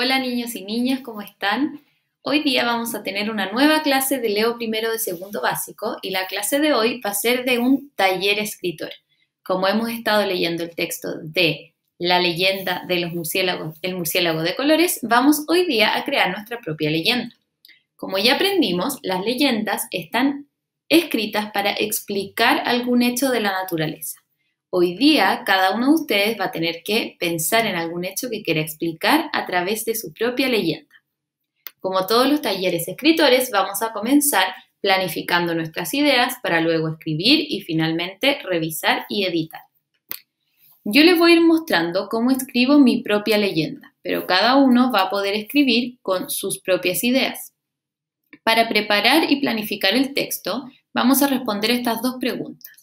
Hola niños y niñas, ¿cómo están? Hoy día vamos a tener una nueva clase de Leo primero de segundo básico y la clase de hoy va a ser de un taller escritor. Como hemos estado leyendo el texto de la leyenda de los murciélagos, el murciélago de colores, vamos hoy día a crear nuestra propia leyenda. Como ya aprendimos, las leyendas están escritas para explicar algún hecho de la naturaleza. Hoy día, cada uno de ustedes va a tener que pensar en algún hecho que quiera explicar a través de su propia leyenda. Como todos los talleres escritores, vamos a comenzar planificando nuestras ideas para luego escribir y finalmente revisar y editar. Yo les voy a ir mostrando cómo escribo mi propia leyenda, pero cada uno va a poder escribir con sus propias ideas. Para preparar y planificar el texto, vamos a responder estas dos preguntas.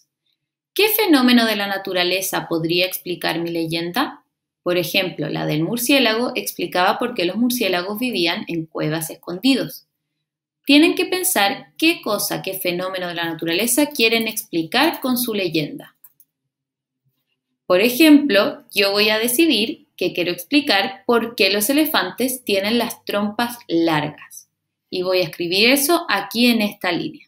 ¿Qué fenómeno de la naturaleza podría explicar mi leyenda? Por ejemplo, la del murciélago explicaba por qué los murciélagos vivían en cuevas escondidos. Tienen que pensar qué cosa, qué fenómeno de la naturaleza quieren explicar con su leyenda. Por ejemplo, yo voy a decidir que quiero explicar por qué los elefantes tienen las trompas largas. Y voy a escribir eso aquí en esta línea.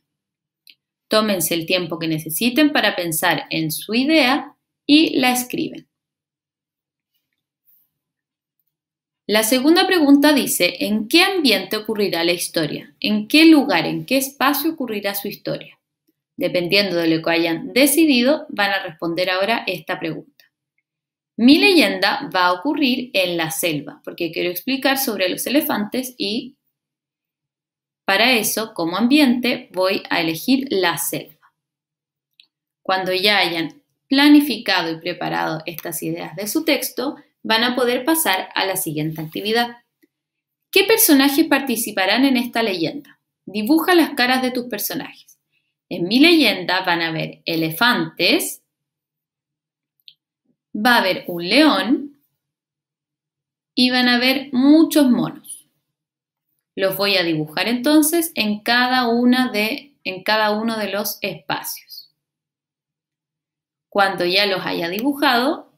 Tómense el tiempo que necesiten para pensar en su idea y la escriben. La segunda pregunta dice, ¿en qué ambiente ocurrirá la historia? ¿En qué lugar, en qué espacio ocurrirá su historia? Dependiendo de lo que hayan decidido, van a responder ahora esta pregunta. Mi leyenda va a ocurrir en la selva, porque quiero explicar sobre los elefantes y para eso, como ambiente, voy a elegir la selva. Cuando ya hayan planificado y preparado estas ideas de su texto, van a poder pasar a la siguiente actividad. ¿Qué personajes participarán en esta leyenda? Dibuja las caras de tus personajes. En mi leyenda van a haber elefantes, va a haber un león y van a haber muchos monos. Los voy a dibujar entonces en cada uno de los espacios. Cuando ya los haya dibujado,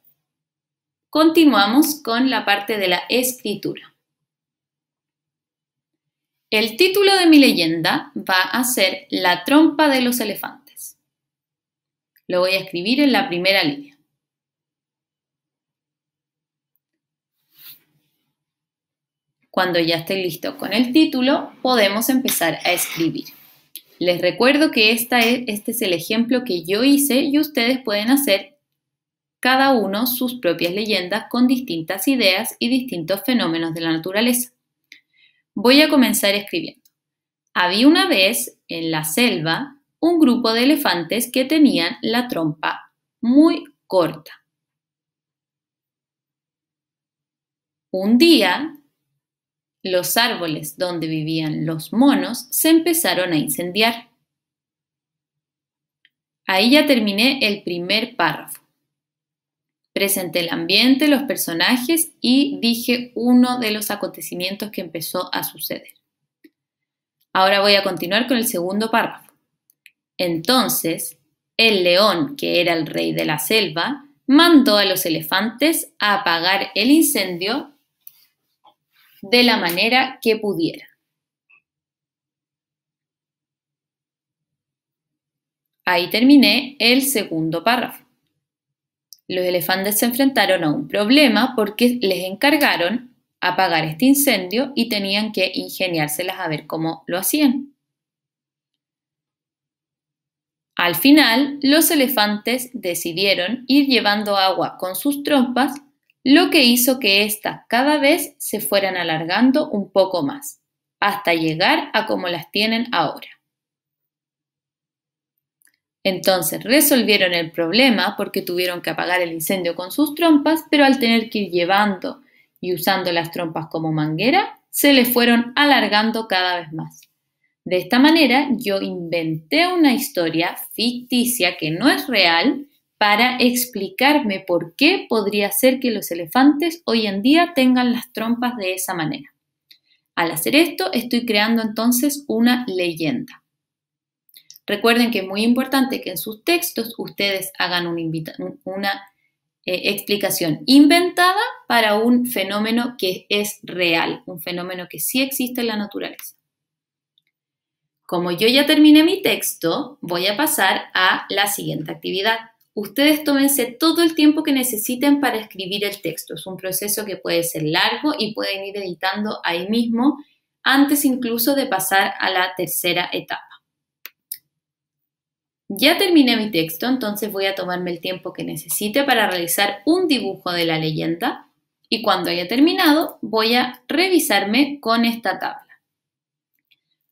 continuamos con la parte de la escritura. El título de mi leyenda va a ser La trompa de los elefantes. Lo voy a escribir en la primera línea. Cuando ya esté listo con el título, podemos empezar a escribir. Les recuerdo que este es el ejemplo que yo hice y ustedes pueden hacer cada uno sus propias leyendas con distintas ideas y distintos fenómenos de la naturaleza. Voy a comenzar escribiendo. Había una vez en la selva un grupo de elefantes que tenían la trompa muy corta. Un día, los árboles donde vivían los monos se empezaron a incendiar. Ahí ya terminé el primer párrafo. Presenté el ambiente, los personajes y dije uno de los acontecimientos que empezó a suceder. Ahora voy a continuar con el segundo párrafo. Entonces, el león, que era el rey de la selva, mandó a los elefantes a apagar el incendio de la manera que pudiera. Ahí terminé el segundo párrafo. Los elefantes se enfrentaron a un problema porque les encargaron apagar este incendio y tenían que ingeniárselas a ver cómo lo hacían. Al final, los elefantes decidieron ir llevando agua con sus trompas, lo que hizo que éstas cada vez se fueran alargando un poco más, hasta llegar a como las tienen ahora. Entonces resolvieron el problema porque tuvieron que apagar el incendio con sus trompas, pero al tener que ir llevando y usando las trompas como manguera, se les fueron alargando cada vez más. De esta manera, yo inventé una historia ficticia que no es real para explicarme por qué podría ser que los elefantes hoy en día tengan las trompas de esa manera. Al hacer esto, estoy creando entonces una leyenda. Recuerden que es muy importante que en sus textos ustedes hagan una explicación inventada para un fenómeno que es real, un fenómeno que sí existe en la naturaleza. Como yo ya terminé mi texto, voy a pasar a la siguiente actividad. Ustedes tómense todo el tiempo que necesiten para escribir el texto. Es un proceso que puede ser largo y pueden ir editando ahí mismo, antes incluso de pasar a la tercera etapa. Ya terminé mi texto, entonces voy a tomarme el tiempo que necesite para realizar un dibujo de la leyenda y cuando haya terminado voy a revisarme con esta tabla.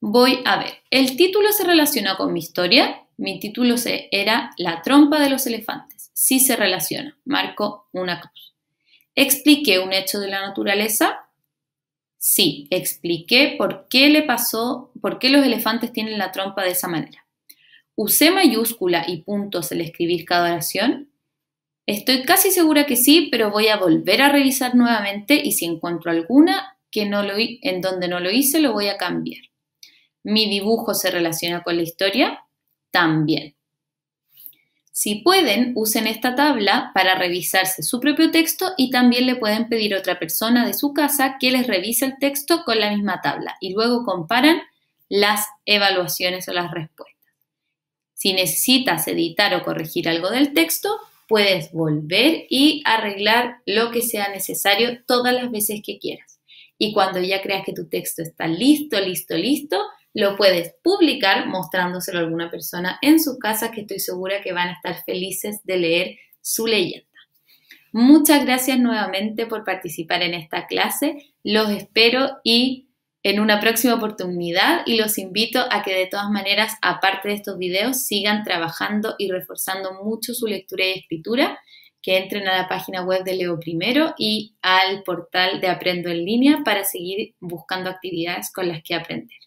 Voy a ver, el título se relaciona con mi historia. Mi título era La trompa de los elefantes. Sí se relaciona, marco una cruz. ¿Expliqué un hecho de la naturaleza? Sí, expliqué por qué los elefantes tienen la trompa de esa manera. ¿Usé mayúscula y puntos al escribir cada oración? Estoy casi segura que sí, pero voy a volver a revisar nuevamente y si encuentro alguna en donde no lo hice, lo voy a cambiar. ¿Mi dibujo se relaciona con la historia? También. Si pueden, usen esta tabla para revisarse su propio texto y también le pueden pedir a otra persona de su casa que les revise el texto con la misma tabla y luego comparan las evaluaciones o las respuestas. Si necesitas editar o corregir algo del texto, puedes volver y arreglar lo que sea necesario todas las veces que quieras. Y cuando ya creas que tu texto está listo, lo puedes publicar mostrándoselo a alguna persona en su casa que estoy segura que van a estar felices de leer su leyenda. Muchas gracias nuevamente por participar en esta clase. Los espero en una próxima oportunidad y los invito a que de todas maneras, aparte de estos videos, sigan trabajando y reforzando mucho su lectura y escritura, que entren a la página web de Leo Primero y al portal de Aprendo en Línea para seguir buscando actividades con las que aprender.